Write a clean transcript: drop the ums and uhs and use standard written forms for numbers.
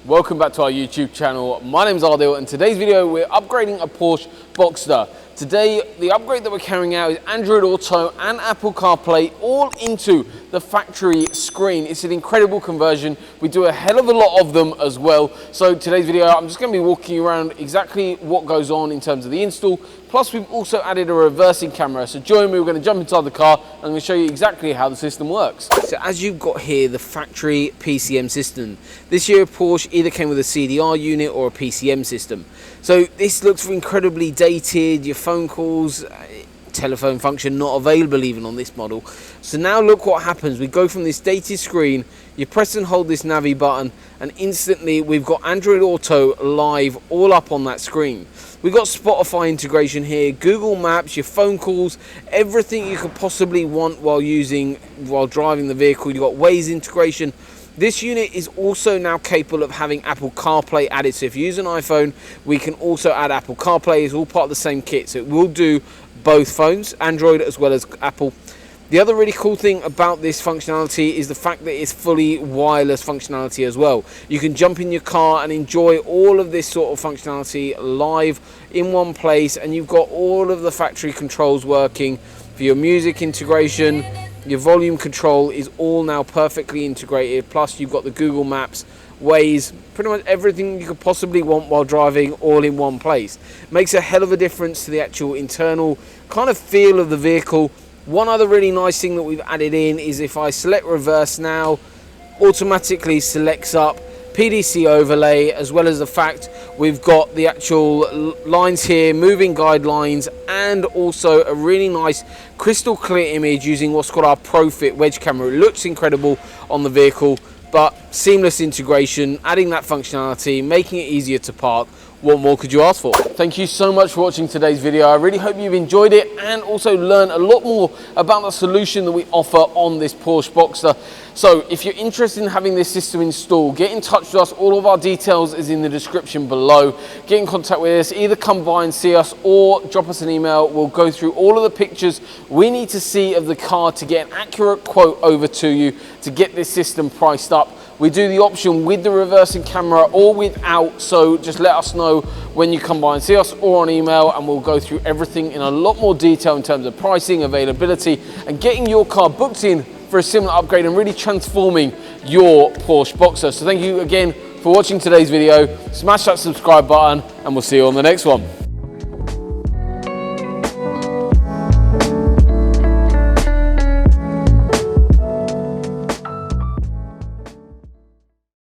Welcome back to our YouTube channel. My name's Ardil, and today's video we're upgrading a Porsche Boxster. Today the upgrade that we're carrying out is Android Auto and Apple CarPlay all into the factory screen. It's an incredible conversion. We do a hell of a lot of them as well. So today's video I'm just going to be walking you around exactly what goes on in terms of the install. Plus we've also added a reversing camera. So join me, we're going to jump inside the car and I'm going to show you exactly how the system works. So as you've got here the factory PCM system. This year Porsche either came with a CDR unit or a PCM system. So this looks incredibly dated, your phone calls, telephone function not available even on this model. So now look what happens. We go from this dated screen, you press and hold this Navi button and instantly we've got Android Auto live all up on that screen. We've got Spotify integration here, Google Maps, your phone calls, everything you could possibly want while driving the vehicle. You've got Waze integration. This unit is also now capable of having Apple CarPlay added. So if you use an iPhone, we can also add Apple CarPlay. It's all part of the same kit. So it will do both phones, Android as well as Apple. The other really cool thing about this functionality is the fact that it's fully wireless functionality as well. You can jump in your car and enjoy all of this sort of functionality live in one place, and you've got all of the factory controls working for your music integration. Your volume control is all now perfectly integrated, plus you've got the Google Maps, Waze, pretty much everything you could possibly want while driving all in one place. Makes a hell of a difference to the actual internal kind of feel of the vehicle. One other really nice thing that we've added in is if I select reverse now, automatically selects up PDC overlay, as well as the fact we've got the actual lines here, moving guidelines, and also a really nice crystal clear image using what's called our ProFit wedge camera. It looks incredible on the vehicle, but seamless integration, adding that functionality, making it easier to park. What more could you ask for? Thank you so much for watching today's video. I really hope you've enjoyed it and also learned a lot more about the solution that we offer on this Porsche Boxster. So if you're interested in having this system installed, get in touch with us. All of our details is in the description below. Get in contact with us, either come by and see us or drop us an email. We'll go through all of the pictures we need to see of the car to get an accurate quote over to you to get this system priced up. We do the option with the reversing camera or without, so just let us know when you come by and see us or on email, and we'll go through everything in a lot more detail in terms of pricing, availability, and getting your car booked in for a similar upgrade and really transforming your Porsche Boxster. So thank you again for watching today's video. Smash that subscribe button and we'll see you on the next one.